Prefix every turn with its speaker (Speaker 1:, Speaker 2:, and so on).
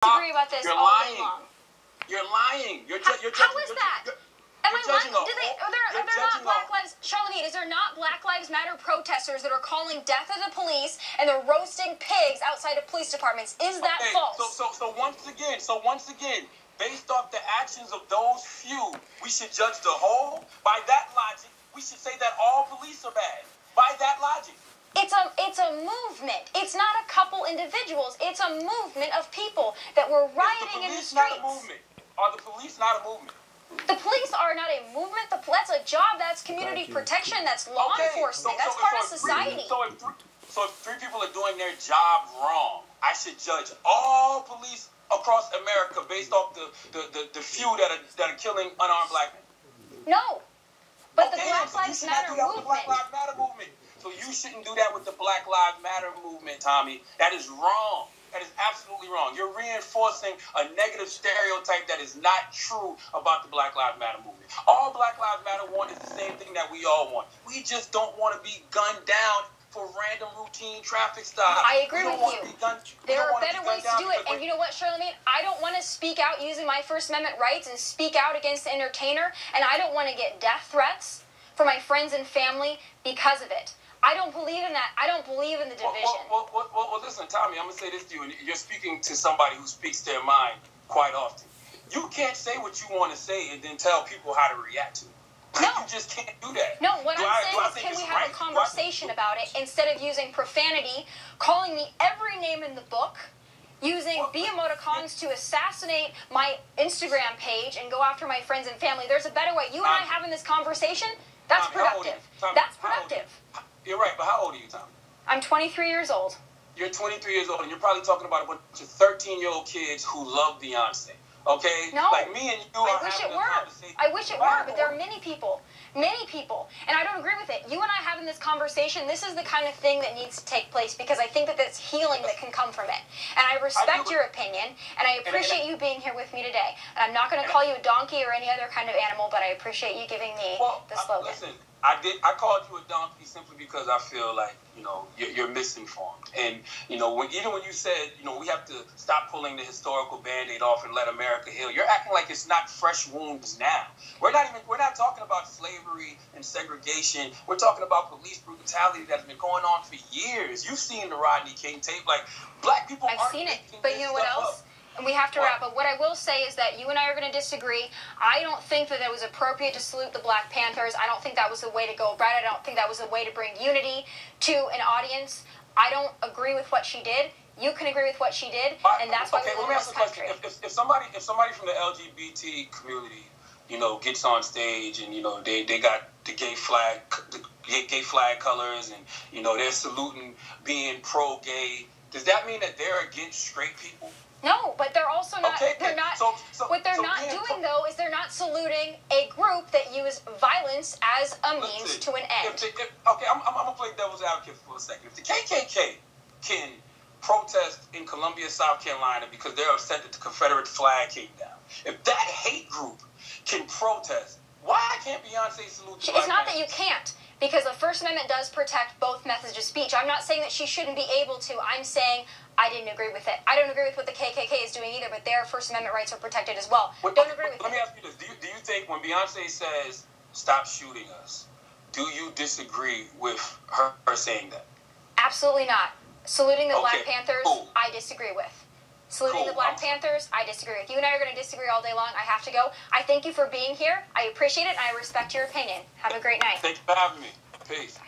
Speaker 1: disagree about this
Speaker 2: You're
Speaker 1: all
Speaker 2: lying.
Speaker 1: day long.
Speaker 2: You're lying.
Speaker 1: How is that? Am I lying? Are there not Black Lives... Charlemagne, is there not Black Lives Matter protesters that are calling death of the police and they're roasting pigs outside of police departments? Is that false?
Speaker 2: So once again, based off the actions of those few, we should judge the whole? By that logic, we should say that all police are bad. By that logic.
Speaker 1: It's a movement. It's not a couple individuals. It's a movement of people that were rioting in the streets.
Speaker 2: Not a movement? Are the police not a movement?
Speaker 1: The police are not a movement. That's a job. That's community protection. That's law enforcement. That's part of society.
Speaker 2: So if three people are doing their job wrong, I should judge all police across America based off the few that are killing unarmed black men?
Speaker 1: No. But the Black Lives Matter movement.
Speaker 2: So you shouldn't do that with the Black Lives Matter movement, Tommy. That is wrong. That is absolutely wrong. You're reinforcing a negative stereotype that is not true about the Black Lives Matter movement. All Black Lives Matter want is the same thing that we all want. We just don't want to be gunned down for random routine traffic stops.
Speaker 1: I agree with you. There are better ways to do it. And you know what, Charlemagne? I don't want to speak out using my First Amendment rights and speak out against the entertainer, and I don't want to get death threats for my friends and family because of it. I don't believe in that. I don't believe in the division.
Speaker 2: Well, listen, Tommy, I'm going to say this to you, and you're speaking to somebody who speaks their mind quite often. You can't say what you want to say and then tell people how to react to it.
Speaker 1: No.
Speaker 2: You just can't do that.
Speaker 1: No, what I'm saying is, can we have a conversation about it instead of using profanity, calling me every name in the book, using B emoticons to assassinate my Instagram page and go after my friends and family? There's a better way. You and I having this conversation, that's productive. That's productive.
Speaker 2: You're right, but how old are you, Tommy?
Speaker 1: I'm 23 years old.
Speaker 2: You're 23 years old, and you're probably talking about a bunch of 13-year-old kids who love Beyonce, okay?
Speaker 1: No.
Speaker 2: Like me and you are having a conversation.
Speaker 1: I wish it were, but there are many people, and I don't agree with it. You and I having this conversation, this is the kind of thing that needs to take place because I think that there's healing that can come from it. And I respect your opinion, and I appreciate you being here with me today. And I'm not going to call you a donkey or any other kind of animal, but I appreciate you giving me the slogan.
Speaker 2: Listen, I called you a donkey simply because I feel like, you're misinformed. And, even when you said, we have to stop pulling the historical Band-Aid off and let America heal, you're acting like it's not fresh wounds now. We're not talking about slavery and segregation. We're talking about police brutality that's been going on for years. You've seen the Rodney King tape. Like, black people
Speaker 1: I've seen it, but you know what else? And we have to wrap up. What I will say is that you and I are going to disagree. I don't think that it was appropriate to salute the Black Panthers. I don't think that was the way to go about it. I don't think that was the way to bring unity to an audience. I don't agree with what she did. You can agree with what she did, and that's why we live in this country.
Speaker 2: If somebody from the LGBT community, gets on stage and they got the gay flag colors and they're saluting being pro-gay, does that mean that they're against straight people?
Speaker 1: No, but they're also not. What they're not doing though is they're not saluting a group that use violence as a means to an end.
Speaker 2: I'm gonna play devil's advocate for a second. If the KKK can protest in Columbia, South Carolina because they're upset that the Confederate flag came down, if that hate group can protest, why can't Beyonce salute the Black
Speaker 1: It's not that you can't. Because the First Amendment does protect both methods of speech. I'm not saying that she shouldn't be able to. I'm saying I didn't agree with it. I don't agree with what the KKK is doing either, but their First Amendment rights are protected as well. Don't agree with it.
Speaker 2: Let me ask you this. Do you think when Beyonce says, stop shooting us, do you disagree with her saying that?
Speaker 1: Absolutely not. Saluting the Black Panthers, I disagree with. Saluting the Black Panthers, I disagree with. You and I are going to disagree all day long. I have to go. I thank you for being here. I appreciate it, and I respect your opinion. Have a great night.
Speaker 2: Thanks for having me. Peace.